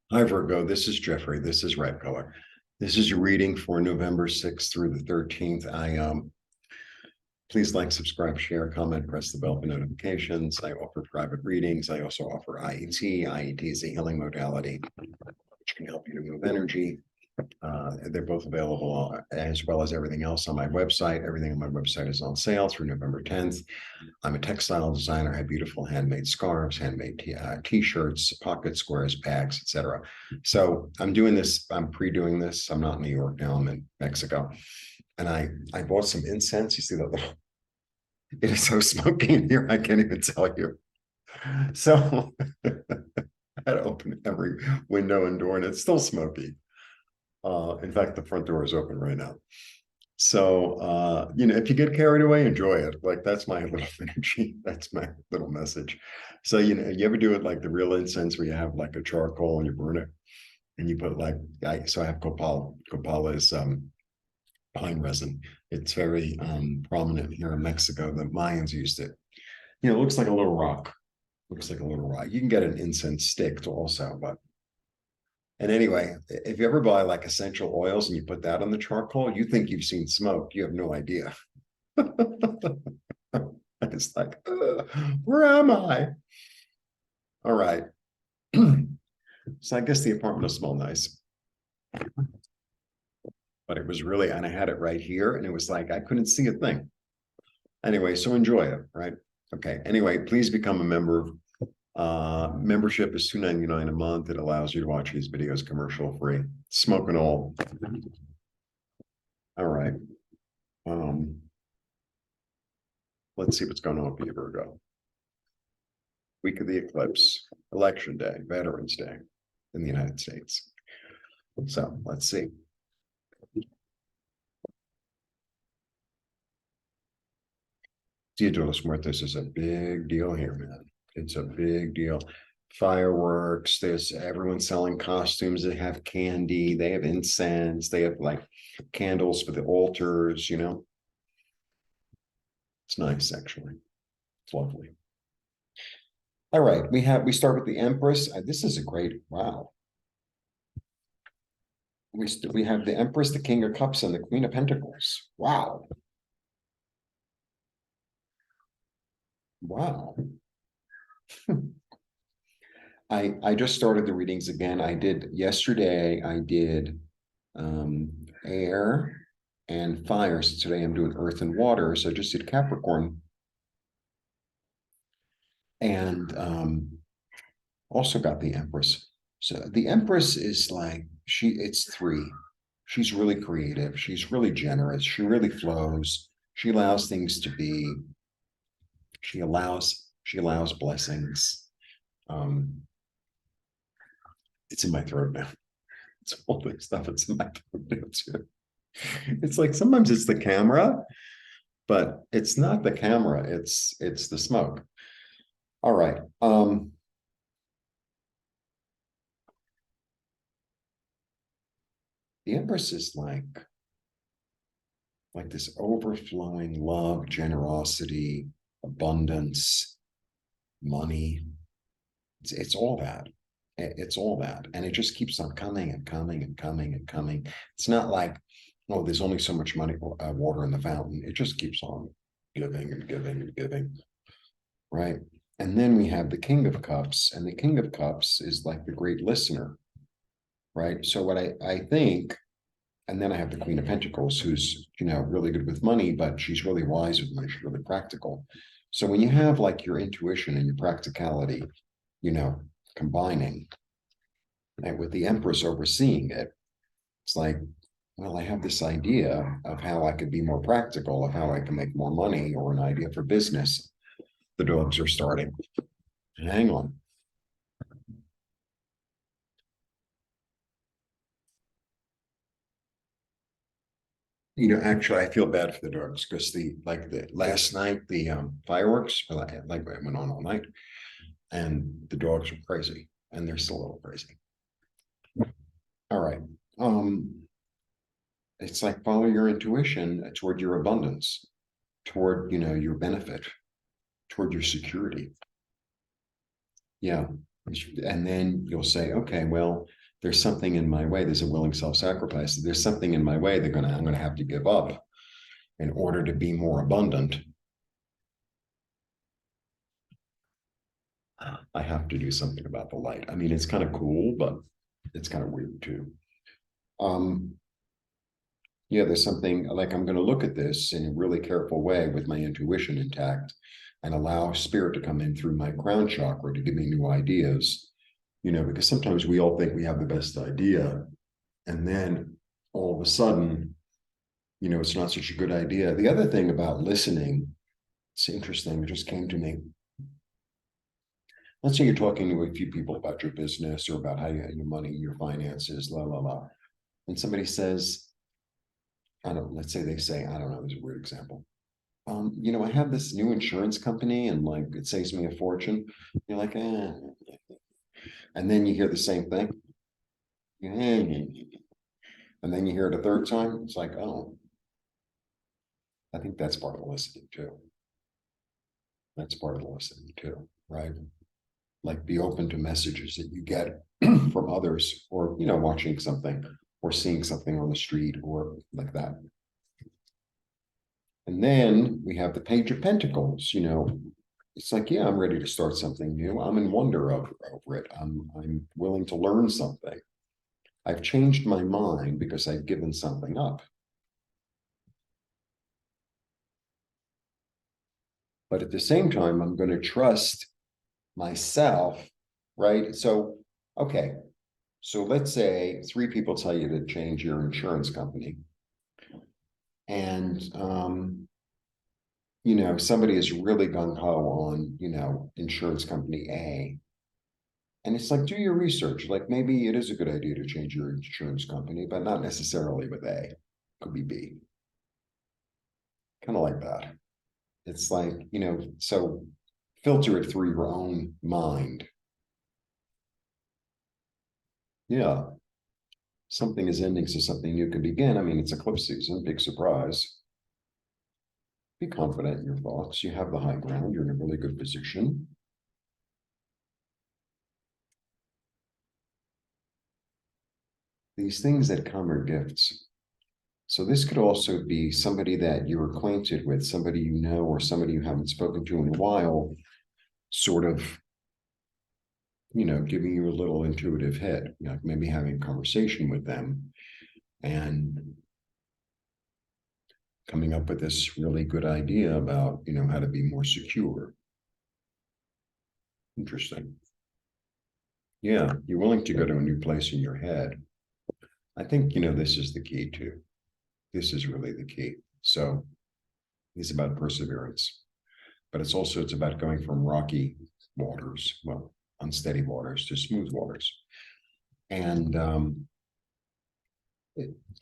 Hi, Virgo. This is Jeffrey. This is Ripecolor. This is your reading for November 6th through the 13th. Please like, subscribe, share, comment, press the bell for notifications. I offer private readings. I also offer IET. IET is a healing modality which can help you to move energy. They're both available as well as everything else on my website. Everything on my website is on sale through November 10th. I'm a textile designer. I have beautiful handmade scarves, handmade t-shirts, pocket squares, bags, etc. So I'm doing this. I'm pre-doing this. I'm not in New York now. I'm in Mexico, and I bought some incense. You see that little? It is so smoky in here. I can't even tell you. So I had to open every window and door, and it's still smoky. In fact, the front door is open right now. So, if you get carried away, enjoy it. Like that's my little energy. That's my little message. So, you ever do it like the real incense where you have like a charcoal and you burn it and you put so I have copal. Copal is pine resin. It's very prominent here in Mexico. The Mayans used it. It looks like a little rock. Looks like a little rock. You can get an incense stick also, but and anyway, if you ever buy like essential oils and you put that on the charcoal, you think you've seen smoke. You have no idea. It's like, where am I? All right. So I guess the apartment will smell nice, but it was really, and I had it right here, and it was like I couldn't see a thing. Anyway, so enjoy it, right? Okay. Anyway, please become a member. Membership is $2.99 a month. It allows you to watch these videos commercial free. Smoke and all. All right. Um, let's see what's going on with you, Virgo. Week of the eclipse, election day, Veterans Day in the United States. So let's see. Dia de los Muertos is a big deal here, man. It's a big deal. Fireworks, there's everyone selling costumes. They have candy, they have incense, they have like candles for the altars, It's nice, actually. It's lovely. All right, we start with the Empress. This is a great, wow. We have the Empress, the King of Cups, and the Queen of Pentacles. Wow. Wow. I just started the readings again. I did yesterday, I did air and fire. So today I'm doing earth and water. So I just did Capricorn. And also got the Empress. So the Empress is like it's three. She's really creative. She's really generous. She really flows. She allows things to be. She allows blessings. Um, it's in my throat now. It's all this stuff. It's in my throat now too. It's like sometimes it's the camera, but it's not the camera. It's the smoke. All right. The Empress is like this overflowing love, generosity, abundance, money. It's all that. It's all that. And it just keeps on coming and coming and coming and coming. It's not like, oh, there's only so much money, water in the fountain. It just keeps on giving and giving and giving. Right. And then we have the King of Cups, and the King of Cups is like the great listener. Right. So what I think, and then I have the Queen of Pentacles, who's, really good with money, but she's really wise with money. She's really practical. So when you have like your intuition and your practicality, combining, and with the Empress overseeing it, it's like, well, I have this idea of how I could be more practical, of how I can make more money, or an idea for business. The dogs are starting. Hang on. Actually, I feel bad for the dogs because the last night the fireworks like it went on all night, and the dogs were crazy, and they're still a little crazy. All right, it's like follow your intuition toward your abundance, toward your benefit, toward your security. Yeah, And then you'll say, okay, well, there's something in my way. There's a willing self-sacrifice. There's something in my way I'm going to have to give up in order to be more abundant. I have to do something about the light. I mean, it's kind of cool, but it's kind of weird too. Um, yeah, there's something like I'm going to look at this in a really careful way with my intuition intact and allow spirit to come in through my crown chakra to give me new ideas, because sometimes we all think we have the best idea. And then all of a sudden, it's not such a good idea. The other thing about listening, it's interesting, it just came to me. Let's say you're talking to a few people about your business or about how you have your money, your finances, la, la, la. And somebody says, let's say they say, I don't know, there's a weird example. I have this new insurance company and like it saves me a fortune. You're like, eh. And then you hear the same thing. And then you hear it a third time. It's like, oh, I think that's part of the listening too. That's part of the listening too, right? Like be open to messages that you get from others or, watching something or seeing something on the street or like that. And then we have the Page of Pentacles, it's like, yeah, I'm ready to start something new. I'm in wonder over it. I'm willing to learn something. I've changed my mind because I've given something up. But at the same time, I'm going to trust myself, right? So, okay. So let's say 3 people tell you to change your insurance company. And, somebody is really gung-ho on, insurance company A. And it's like, do your research. Like maybe it is a good idea to change your insurance company, but not necessarily with A. Could be B. Kind of like that. It's like, so filter it through your own mind. Yeah. Something is ending, so something new can begin. I mean, it's eclipse season, big surprise. Be confident in your thoughts. You have the high ground. You're in a really good position. These things that come are gifts. So this could also be somebody that you're acquainted with, somebody you know, or somebody you haven't spoken to in a while, sort of, giving you a little intuitive hit, maybe having a conversation with them and coming up with this really good idea about, how to be more secure. Interesting. Yeah, you're willing to go to a new place in your head. I think, this is the key too. This is really the key. So it's about perseverance, but it's about going from rocky waters, well, unsteady waters to smooth waters. And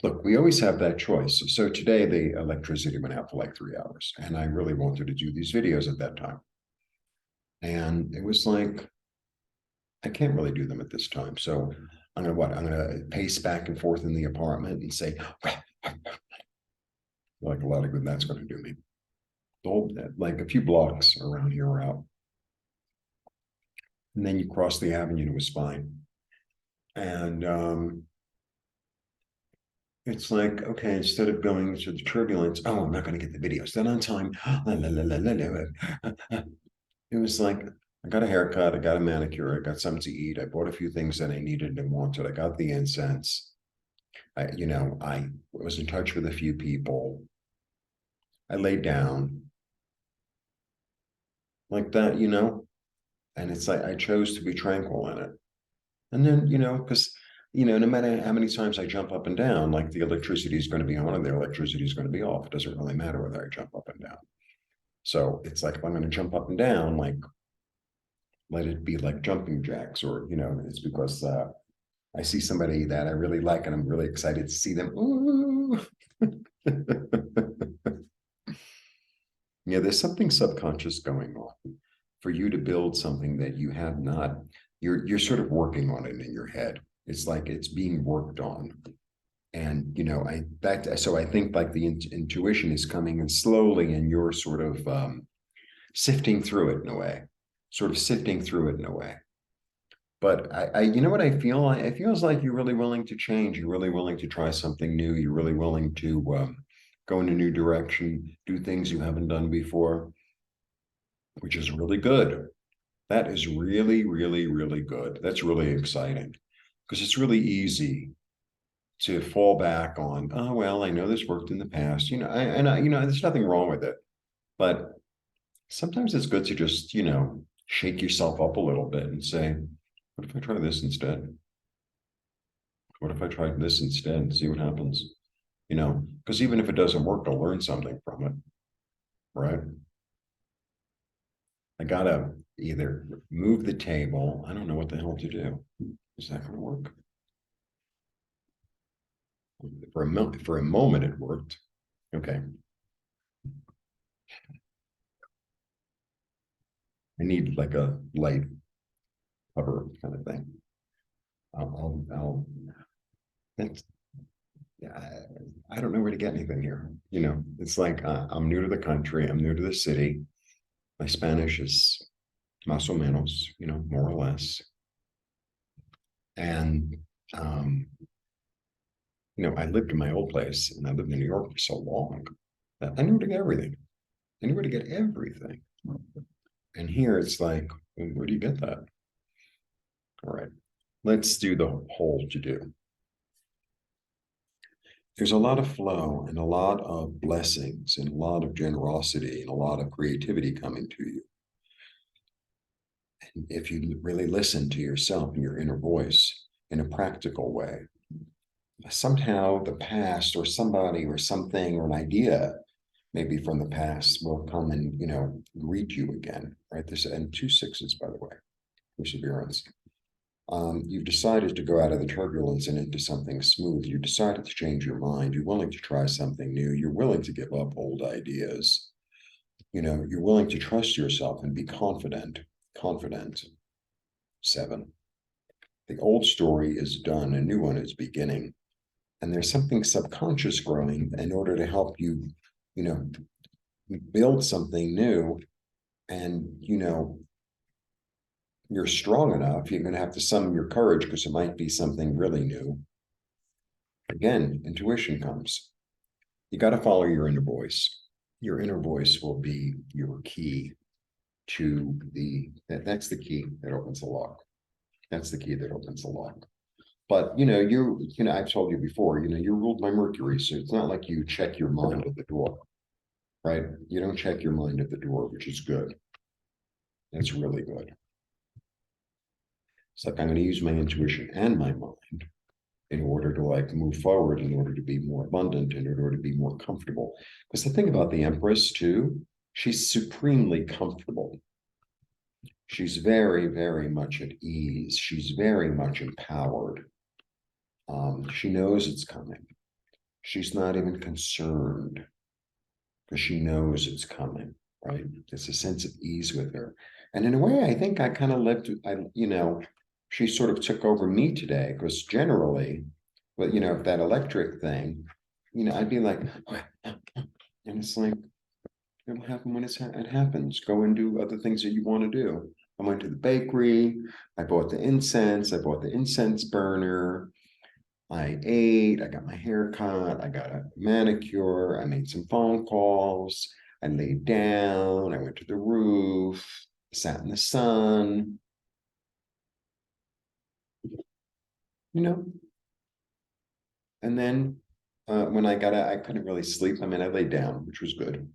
look, we always have that choice. So today the electricity went out for like 3 hours and I really wanted to do these videos at that time. And it was like, I can't really do them at this time. So I'm gonna pace back and forth in the apartment and say, like a lot of good that's going to do me. The whole, like a few blocks around here are out. And then you cross the avenue, it was fine. And it's like, okay, instead of going through the turbulence, oh, I'm not going to get the videos done on time. It was like, I got a haircut, I got a manicure, I got something to eat, I bought a few things that I needed and wanted, I got the incense. I was in touch with a few people. I laid down like that, and it's like I chose to be tranquil in it. And then, because, no matter how many times I jump up and down, like the electricity is going to be on and the electricity is going to be off. It doesn't really matter whether I jump up and down. So it's like, if I'm going to jump up and down, like, let it be like jumping jacks or, it's because I see somebody that I really like and I'm really excited to see them. Ooh. Yeah, there's something subconscious going on for you to build something that you have not, you're sort of working on it in your head. It's like it's being worked on. And so I think like the intuition is coming in slowly and you're sort of sifting through it in a way, sort of sifting through it in a way. But you know what I feel like? It feels like you're really willing to change. You're really willing to try something new. You're really willing to go in a new direction, do things you haven't done before, which is really good. That is really, really, really good. That's really exciting because it's really easy to fall back on, oh, well, I know this worked in the past, there's nothing wrong with it. But sometimes it's good to just, shake yourself up a little bit and say, what if I try this instead? What if I tried this instead and see what happens? Because even if it doesn't work, I'll learn something from it, right? I gotta either move the table. I don't know what the hell to do. Is that gonna work? For a moment, it worked. Okay. I need like a light cover kind of thing. I'll that's, yeah, I don't know where to get anything here. It's like I'm new to the country. I'm new to the city. My Spanish is más o menos, more or less. And, I lived in my old place and I lived in New York for so long that I knew where to get everything. I knew where to get everything. And here it's like, where do you get that? All right, let's do the whole to do. There's a lot of flow and a lot of blessings and a lot of generosity and a lot of creativity coming to you. And if you really listen to yourself and your inner voice in a practical way, somehow the past or somebody or something or an idea maybe from the past will come and greet you again, right? This and 2 6s, by the way, perseverance. You've decided to go out of the turbulence and into something smooth. You decided to change your mind. You're willing to try something new. You're willing to give up old ideas. You're willing to trust yourself and be confident. Confident. 7. The old story is done. A new one is beginning. And there's something subconscious growing in order to help you, build something new. And, you're strong enough, you're going to have to summon your courage because it might be something really new. Again, intuition comes. You got to follow your inner voice. Your inner voice will be your key to that's the key that opens the lock. That's the key that opens the lock. But I've told you before, you're ruled by Mercury, so it's not like you check your mind at the door, right? You don't check your mind at the door, which is good. That's really good. It's like I'm going to use my intuition and my mind in order to move forward, in order to be more abundant, in order to be more comfortable. Because the thing about the Empress too, she's supremely comfortable. She's very, very much at ease. She's very much empowered. She knows it's coming. She's not even concerned because she knows it's coming, right? There's a sense of ease with her. And in a way, I think I kind of lived, she sort of took over me today because generally, but if that electric thing, I'd be like, and it's like, it'll happen when it happens. Go and do other things that you want to do. I went to the bakery. I bought the incense. I bought the incense burner. I ate. I got my hair cut. I got a manicure. I made some phone calls. I laid down. I went to the roof. Sat in the sun. And then when I couldn't really sleep. I mean, I laid down, which was good.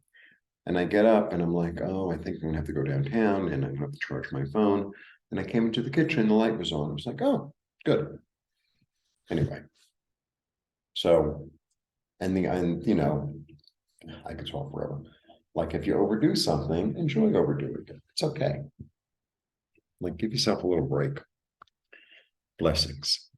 And I get up and I'm like, oh, I think I'm gonna have to go downtown and I'm gonna have to charge my phone. And I came into the kitchen, the light was on. I was like, oh, good. Anyway, so and I could talk forever. Like if you overdo something, enjoy overdoing it. It's okay. Like give yourself a little break. Blessings.